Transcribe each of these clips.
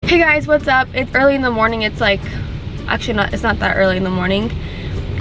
Hey guys, what's up? It's early in the morning. It's like, actually not, it's not that early in the morning.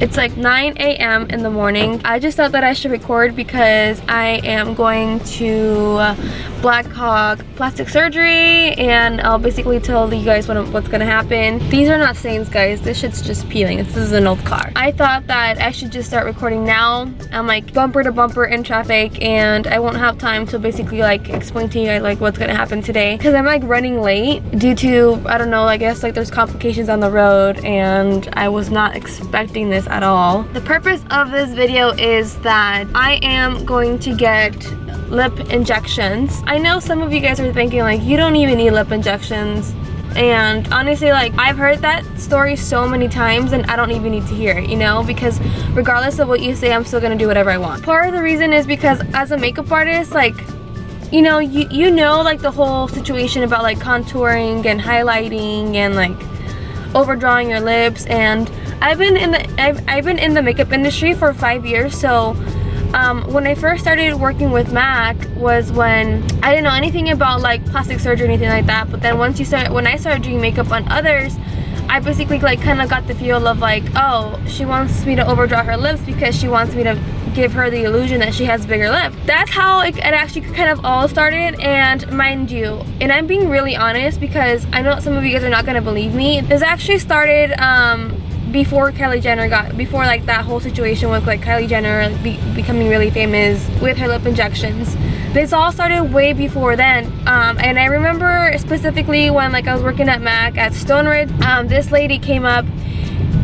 It's like 9 a.m. in the morning. I just thought that I should record because I am going to Blackhawk Plastic Surgery, and I'll basically tell you guys what's gonna happen. These are not stains, guys. This shit's just peeling. This is an old car. I thought that I should just start recording now. I'm like bumper to bumper in traffic, and I won't have time to basically like explain to you guys like what's gonna happen today because I'm like running late due to, I don't know, I guess like there's complications on the road, and I was not expecting this at all. The purpose of this video is that I am going to get lip injections. I know some of you guys are thinking like, you don't even need lip injections, and honestly, like, I've heard that story so many times and I don't even need to hear it, you know, because regardless of what you say, I'm still gonna do whatever I want. Part of the reason is because as a makeup artist, like, you know, you know like the whole situation about like contouring and highlighting and like overdrawing your lips, and I've been in the makeup industry for 5 years. So when I first started working with Mac was when I didn't know anything about like plastic surgery or anything like that. But then when I started doing makeup on others, I basically like kind of got the feel of like, oh, she wants me to overdraw her lips because she wants me to give her the illusion that she has bigger lips. That's how it actually kind of all started. And mind you, and I'm being really honest because I know some of you guys are not gonna believe me, this actually started before Kylie Jenner before like that whole situation with like Kylie Jenner becoming really famous with her lip injections. This all started way before then, and I remember specifically when like I was working at Mac at Stone Ridge, this lady came up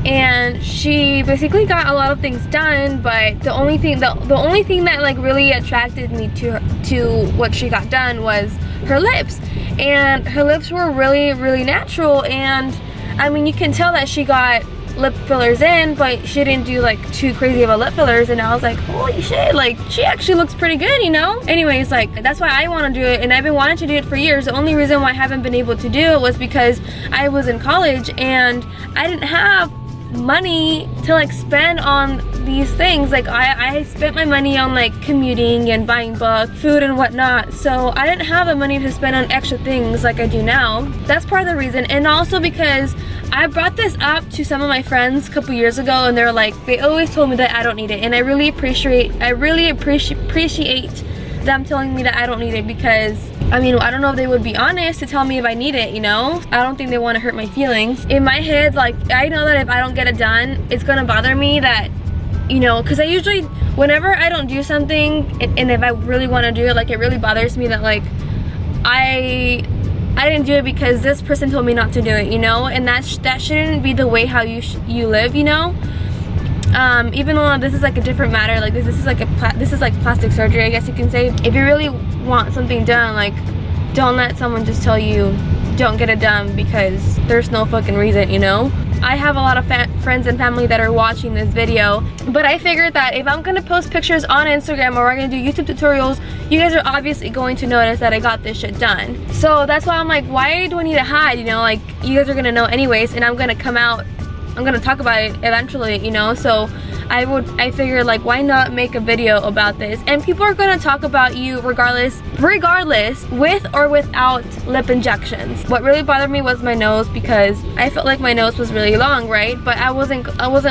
and she basically got a lot of things done, but the only thing that like really attracted me to what she got done was her lips. And her lips were really natural, and I mean, you can tell that she got lip fillers in, but she didn't do like too crazy of a lip fillers, and I was like, holy shit, like she actually looks pretty good, you know. Anyways, like that's why I want to do it, and I've been wanting to do it for years. The only reason why I haven't been able to do it was because I was in college and I didn't have money to like spend on these things. Like I spent my money on like commuting and buying books, food and whatnot, so I didn't have the money to spend on extra things like I do now. That's part of the reason. And also because I brought this up to some of my friends a couple years ago, and they're like, they always told me that I don't need it, and I really appreciate them telling me that I don't need it, because I mean, I don't know if they would be honest to tell me if I need it, you know? I don't think they want to hurt my feelings. In my head, like, I know that if I don't get it done, it's gonna bother me that, you know, because I usually, whenever I don't do something, and if I really want to do it, like, it really bothers me that, like, I didn't do it because this person told me not to do it, you know? And that shouldn't be the way how you live, you know? Even though this is like a different matter, like this is like plastic surgery, I guess you can say. If you really want something done, like, don't let someone just tell you don't get it done because there's no fucking reason, you know? I have a lot of friends and family that are watching this video, but I figured that if I'm gonna post pictures on Instagram or I'm gonna do YouTube tutorials, you guys are obviously going to notice that I got this shit done. So that's why I'm like, why do I need to hide, you know? Like, you guys are gonna know anyways, and I'm gonna come out, I'm gonna talk about it eventually, you know? So I figured, like, why not make a video about this? And people are gonna talk about you regardless, with or without lip injections. What really bothered me was my nose, because I felt like my nose was really long, right? But I wasn't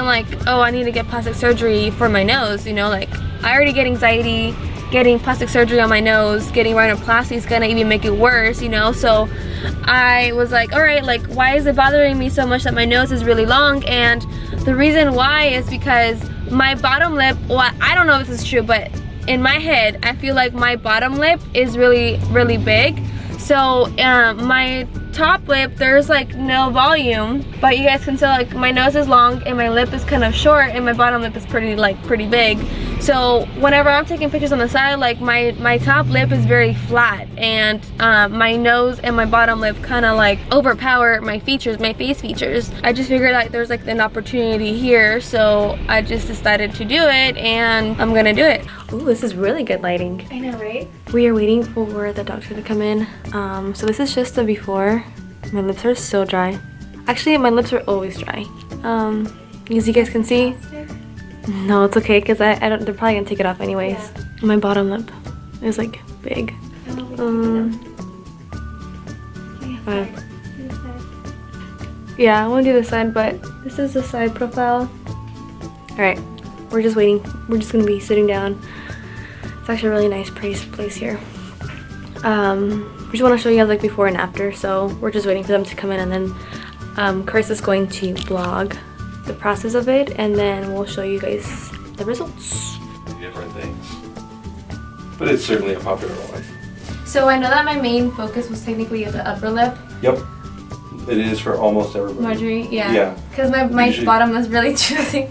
like, oh, I need to get plastic surgery for my nose, you know? Like, I already get anxiety. Getting plastic surgery on my nose, getting rhinoplasty is gonna even make it worse, you know? So I was like, all right, like, why is it bothering me so much that my nose is really long? And the reason why is because my bottom lip, well, I don't know if this is true, but in my head, I feel like my bottom lip is really big. So my top lip, there's like no volume, but you guys can tell like my nose is long and my lip is kind of short, and my bottom lip is pretty big. So whenever I'm taking pictures on the side, like my top lip is very flat, and my nose and my bottom lip kind of like overpower my features, my face features. I just figured that there's like an opportunity here, so I just decided to do it, and I'm gonna do it. Ooh, this is really good lighting. I know, right? We are waiting for the doctor to come in. So this is just the before. My lips are so dry. Actually, my lips are always dry. As you guys can see. No, it's okay, because they're probably gonna take it off anyways. Yeah. My bottom lip is like big. Yeah, I want to do the side, but this is the side profile. Alright, we're just waiting. We're just going to be sitting down. It's actually a really nice place here. We just want to show you guys like before and after, so we're just waiting for them to come in, and then Chris is going to vlog the process of it, and then we'll show you guys the results. Different things. But it's certainly a popular one. So I know that my main focus was technically the upper lip. Yep. It is for almost everybody. Marjorie, yeah. Yeah. Because my bottom was really choosy.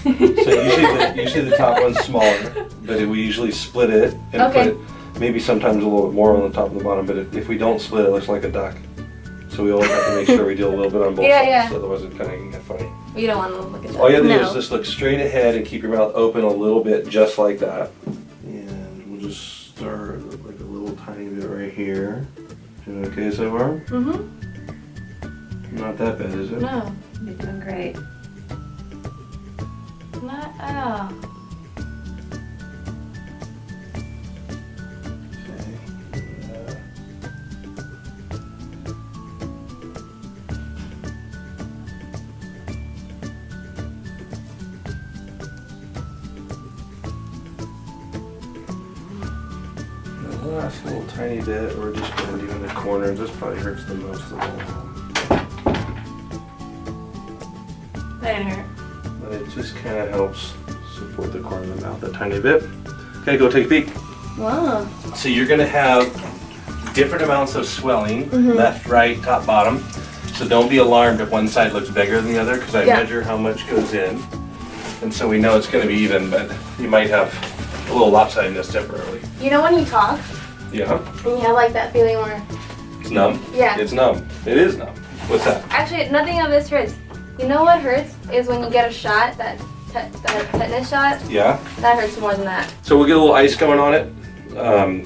So usually the top one's smaller, but we usually split it and put it maybe sometimes a little bit more on the top and the bottom, but if we don't split it, it looks like a duck. So we always have to make sure we do a little bit on both sides, otherwise it kind of get funny. You don't want to look like a duck. All you have to do is just look straight ahead and keep your mouth open a little bit, just like that. And we'll just start with like a little tiny bit right here. Doing okay so far? Mm-hmm. Not that bad, is it? No. You're doing great. Not at all. The last little tiny bit, we're just going to do in the corners. This probably hurts the most of all. That didn't hurt. But it just kind of helps support the corner of the mouth a tiny bit. Okay, go take a peek. Wow. So you're going to have different amounts of swelling, left, right, top, bottom. So don't be alarmed if one side looks bigger than the other, because I measure how much goes in. And so we know it's going to be even, but you might have a little lopsidedness temporarily. You know when you talk? Yeah. And you have like that feeling where... It's numb? Yeah. It's numb. It is numb. What's that? Actually, nothing of this hurts. You know what hurts is when you get a shot, that tetanus shot. Yeah. That hurts more than that. So we'll get a little ice going on it.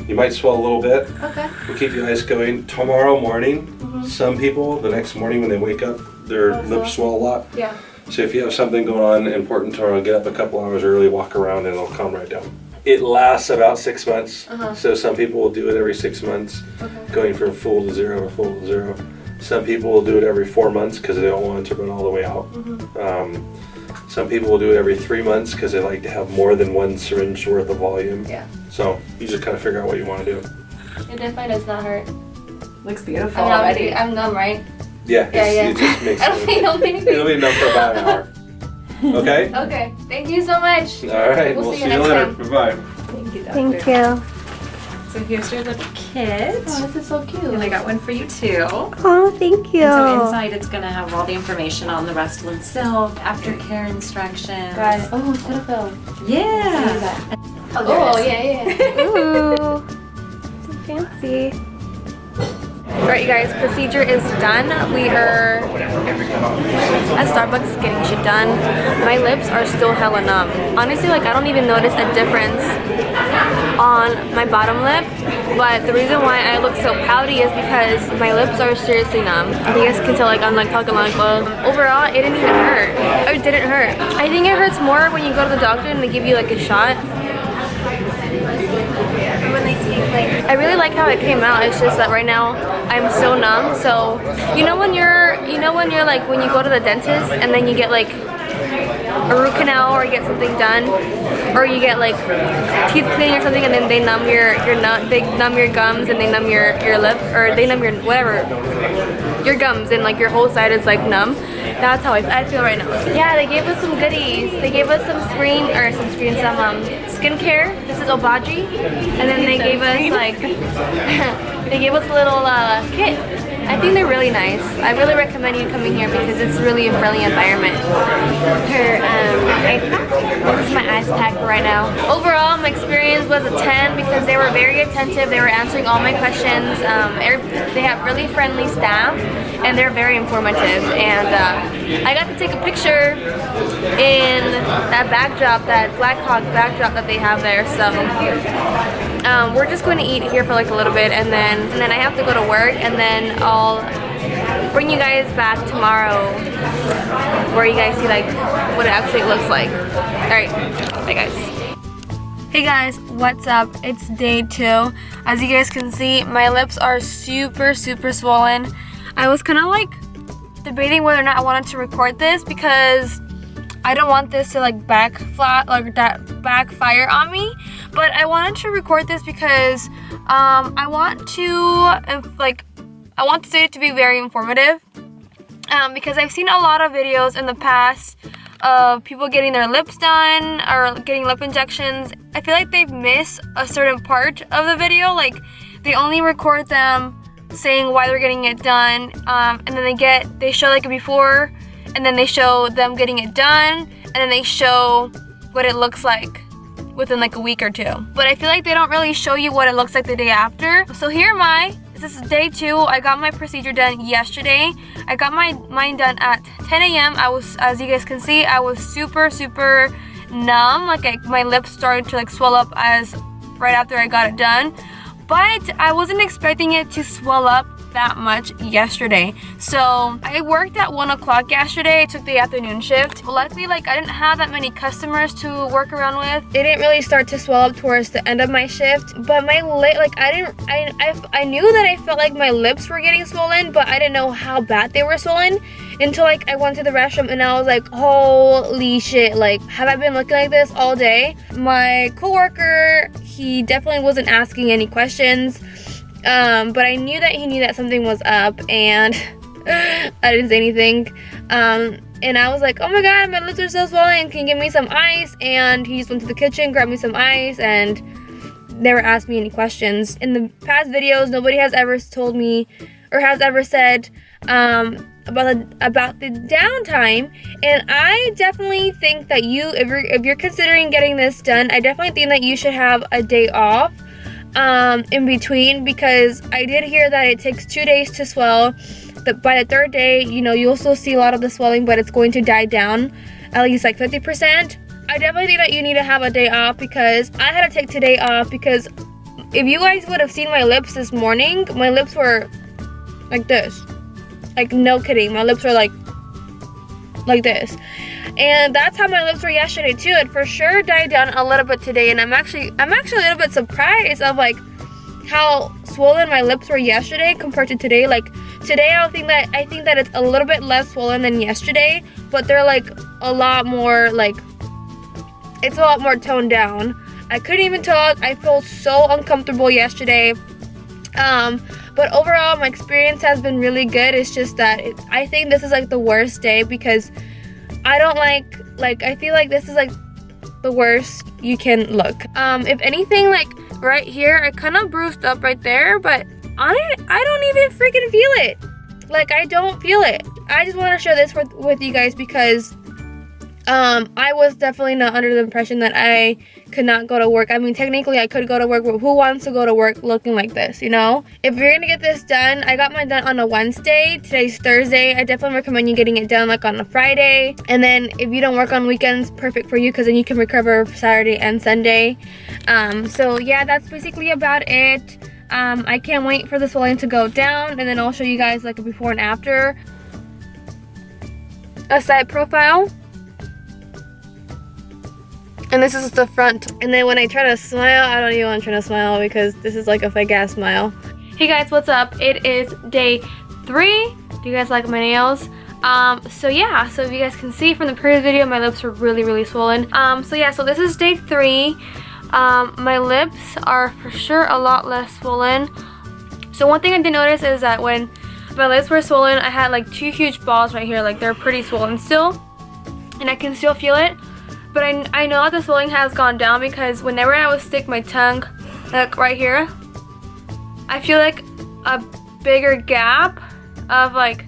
You might swell a little bit. Okay. We'll keep the ice going. Tomorrow morning, some people, the next morning when they wake up, their lips swell a lot. Yeah. So if you have something going on important tomorrow, get up a couple hours early, walk around, and it'll calm right down. It lasts about 6 months. So some people will do it every 6 months, going from full to zero or full to zero. Some people will do it every 4 months because they don't want it to run all the way out. Some people will do it every 3 months because they like to have more than one syringe worth of volume. Yeah. So you just kind of figure out what you want to do. It definitely does not hurt. Looks beautiful I mean, already. I'm numb, right? Yeah. It just makes I don't think it'll be anything. It'll be numb for about an hour. Okay? Okay. Thank you so much. All right. We'll We'll see see you you next later. time. Bye-bye. Thank you, Doctor. Thank you. So here's your little kit. Oh, this is so cute. And I got one for you too. Oh, thank you. And so inside it's going to have all the information on the Restylane Silk, aftercare instructions. Got it. Oh, Cetaphil. Yeah. Oh, yeah. Ooh. So fancy. Alright, you guys, procedure is done. We are at Starbucks getting shit done. My lips are still hella numb. Honestly, like, I don't even notice a difference on my bottom lip, but the reason why I look so pouty is because my lips are seriously numb. You guys can tell, like, I'm like talking like, well, overall, it didn't even hurt. Or it didn't hurt. I think it hurts more when you go to the doctor and they give you like a shot. When they take, like, I really like how it came out. It's just that right now I'm so numb. So you know when you're like when you go to the dentist and then you get like a root canal or you get something done, or you get like teeth cleaning or something, and then they numb your gums and they numb your lip, or they numb your whatever, your gums, and like your whole side is like numb. That's how I feel right now. Yeah, they gave us some goodies. They gave us some skincare. This is Obagi, and then they gave us like they gave us a little kit. I think they're really nice. I really recommend you coming here because it's really a friendly environment. This is her ice pack. This is my ice pack right now. Overall, my experience was a 10 because they were very attentive. They were answering all my questions. They have really friendly staff and they're very informative. And I got to take a picture in that backdrop, that Blackhawk backdrop that they have there. So we're just going to eat here for like a little bit, and then I have to go to work, and then I'll bring you guys back tomorrow where you guys see like what it actually looks like. Alright, bye guys. Hey guys, what's up? It's day 2. As you guys can see, my lips are super swollen. I was kind of like debating whether or not I wanted to record this because I don't want this to like backfire on me. But I wanted to record this because I want the video to be very informative. Because I've seen a lot of videos in the past of people getting their lips done or getting lip injections. I feel like they've missed a certain part of the video. Like they only record them saying why they're getting it done, and then they show like a before, and then they show them getting it done, and then they show what it looks like within like a week or two. But I feel like they don't really show you what it looks like the day after. So here am I. This is day 2. I got my procedure done yesterday. I got mine done at 10 a.m. I was, as you guys can see, I was super numb. Like my lips started to like swell up as right after I got it done. But I wasn't expecting it to swell up that much yesterday. So I worked at 1 o'clock yesterday. I took the afternoon shift. Luckily, like I didn't have that many customers to work around with. It didn't really start to swell up towards the end of my shift. But my lip, like I knew that I felt like my lips were getting swollen, but I didn't know how bad they were swollen until like I went to the restroom and I was like, holy shit, like have I been looking like this all day? My coworker, he definitely wasn't asking any questions. But I knew that he knew that something was up, and I didn't say anything. And I was like, oh my god, my lips are so swollen, can you give me some ice? And he just went to the kitchen, grabbed me some ice, and never asked me any questions. In the past videos, nobody has ever told me or has ever said about the downtime, and I definitely think that if you're considering getting this done, I definitely think that you should have a day off in between, because I did hear that it takes 2 days to swell. That by the 3rd day, you know, you'll still see a lot of the swelling, but it's going to die down at least like 50%. I definitely think that you need to have a day off, because I had to take today off, because if you guys would have seen my lips this morning, my lips were like this. Like no kidding, my lips were like this. And that's how my lips were yesterday too. It for sure died down a little bit today, and I'm actually a little bit surprised of like how swollen my lips were yesterday compared to today. Like today I think that it's a little bit less swollen than yesterday, but they're like a lot more, like it's a lot more toned down. I couldn't even talk. I felt so uncomfortable yesterday. But overall my experience has been really good. It's just that I think this is like the worst day, because I don't like I feel like this is like the worst you can look. If anything, like right here, I kind of bruised up right there, but I don't even freaking feel it. Like I don't feel it. I just want to share this with you guys, because I was definitely not under the impression that I could not go to work. I mean, technically I could go to work, but who wants to go to work looking like this, you know? If you're gonna get this done, I got mine done on a Wednesday. Today's Thursday. I definitely recommend you getting it done like on a Friday. And then if you don't work on weekends, perfect for you, because then you can recover Saturday and Sunday. So yeah, that's basically about it. I can't wait for the swelling to go down, and then I'll show you guys like a before and after. A side profile. And this is the front. And then when I try to smile, I don't even want to try to smile, because this is like a fake ass smile. Hey guys, what's up? It is day 3. Do you guys like my nails? So yeah, so if you guys can see from the previous video, my lips are really swollen. So yeah, so this is day 3. My lips are for sure a lot less swollen. So one thing I did notice is that when my lips were swollen, I had like 2 huge balls right here. Like they're pretty swollen still, and I can still feel it. But I know that the swelling has gone down, because whenever I would stick my tongue like right here, I feel like a bigger gap of like,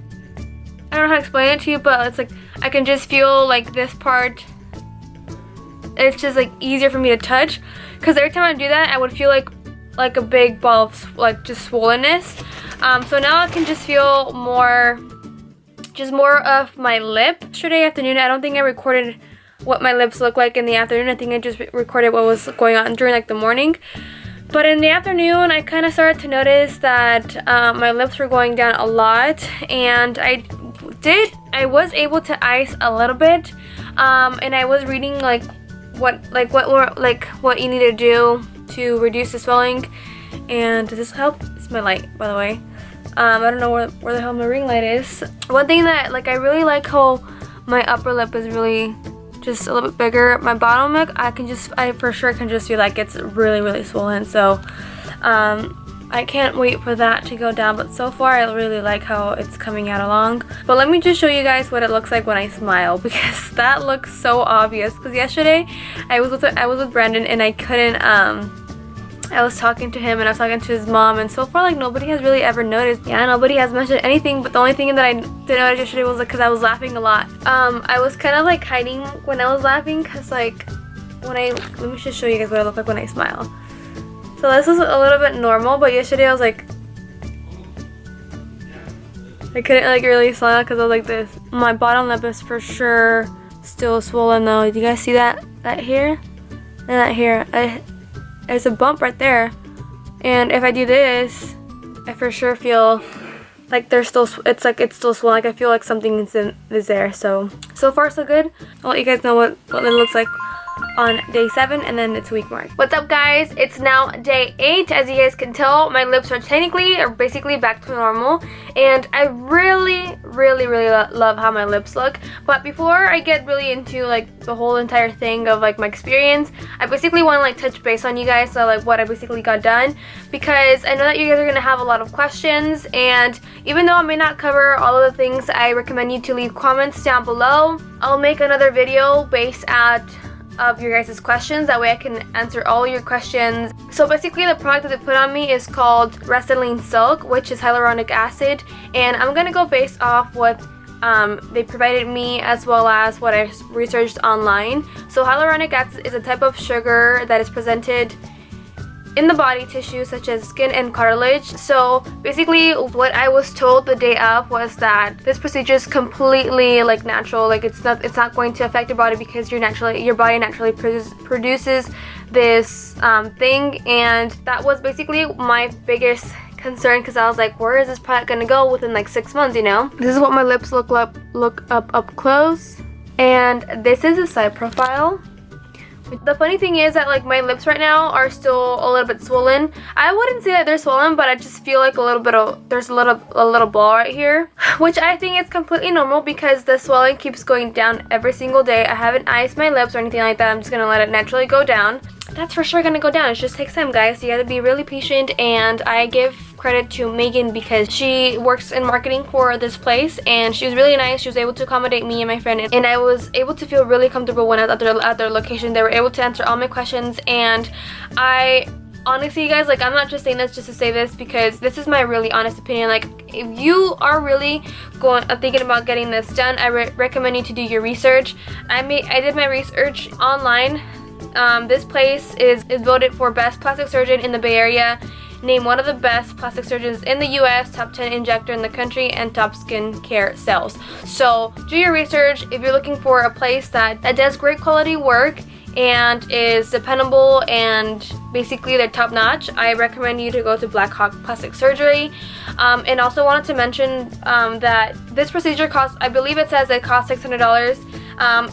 I don't know how to explain it to you, but it's like I can just feel like this part, it's just like easier for me to touch, because every time I do that I would feel like a big ball of like just swollenness. So now I can just feel more of my lip. Yesterday afternoon, I don't think I recorded what my lips look like in the afternoon. I think I just recorded what was going on during like the morning. But in the afternoon, I kind of started to notice that my lips were going down a lot, and I was able to ice a little bit, and I was reading like what you need to do to reduce the swelling. And does this help? It's my light, by the way. I don't know where the hell my ring light is. One thing that like I really like how my upper lip is really just a little bit bigger. My bottom lip, I for sure can just feel like it's really swollen. So I can't wait for that to go down, but so far I really like how it's coming out along. But let me just show you guys what it looks like when I smile, because that looks so obvious. Because yesterday I was with Brandon and I couldn't I was talking to him and I was talking to his mom, and so far like nobody has really ever noticed. Yeah, nobody has mentioned anything, but the only thing that I didn't notice yesterday was like because I was laughing a lot. I was kind of like hiding when I was laughing, because like let me just show you guys what I look like when I smile. So this is a little bit normal, but yesterday I was like, I couldn't like really smile because I was like this. My bottom lip is for sure still swollen though. Do you guys see that here? And that here. There's a bump right there. And if I do this, I for sure feel like it's still swollen. Like I feel like something is there. So far so good. I'll let you guys know what it looks like on day 7, and then it's week mark. What's up guys, it's now day 8. As you guys can tell, my lips are basically back to normal, and I really love how my lips look. But before I get really into like the whole entire thing of like my experience, I basically want to like touch base on you guys, so like what I basically got done, because I know that you guys are gonna have a lot of questions, and even though I may not cover all of the things, I recommend you to leave comments down below. I'll make another video based of your guys' questions. That way I can answer all your questions. So basically the product that they put on me is called Restylane Silk, which is hyaluronic acid, and I'm gonna go based off what they provided me as well as what I researched online. So hyaluronic acid is a type of sugar that is presented in the body tissue such as skin and cartilage. So basically what I was told the day of was that this procedure is completely like natural. Like it's not going to affect your body because your body naturally produces this thing. And that was basically my biggest concern, because I was like, where is this product gonna go within like 6 months, you know? This is what my lips look up close, and this is a side profile. The funny thing is that like my lips right now are still a little bit swollen. I wouldn't say that they're swollen, but I just feel like there's a little ball right here, which I think is completely normal because the swelling keeps going down every single day. I haven't iced my lips or anything like that. I'm just gonna let it naturally go down. That's for sure gonna go down. It just takes time, guys. You gotta be really patient, and I give credit to Megan because she works in marketing for this place, and she was really nice. She was able to accommodate me and my friend, and I was able to feel really comfortable when I was at their location. They were able to answer all my questions, and I honestly, you guys, like I'm not just saying this just to say this, because this is my really honest opinion. Like if you are really thinking about getting this done, I recommend you to do your research. I did my research online. This place is voted for best plastic surgeon in the Bay Area, named one of the best plastic surgeons in the US, top 10 injector in the country, and top skincare sales. So do your research. If you're looking for a place that does great quality work and is dependable and basically they're top notch, I recommend you to go to Blackhawk Plastic Surgery. And also wanted to mention that this procedure costs, I believe it says it costs $600.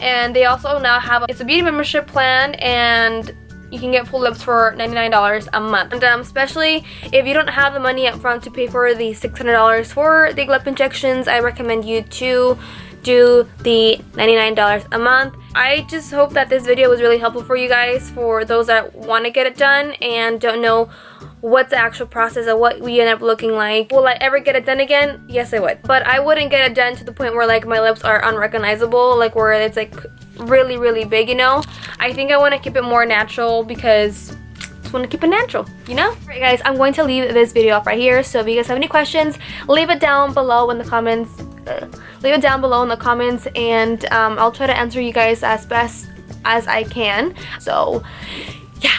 And they also now have it's a beauty membership plan, and you can get full lips for $99 a month. And especially if you don't have the money up front to pay for the $600 for the lip injections, I recommend you to do the $99 a month. I just hope that this video was really helpful for you guys, for those that want to get it done and don't know what's the actual process of what we end up looking like. Will I ever get it done again? Yes, I would. But I wouldn't get it done to the point where like my lips are unrecognizable, like where it's like really big, you know? I think I want to keep it more natural because I just want to keep it natural, you know? Alright guys, I'm going to leave this video off right here. So if you guys have any questions, leave it down below in the comments. And I'll try to answer you guys as best as I can. So yeah.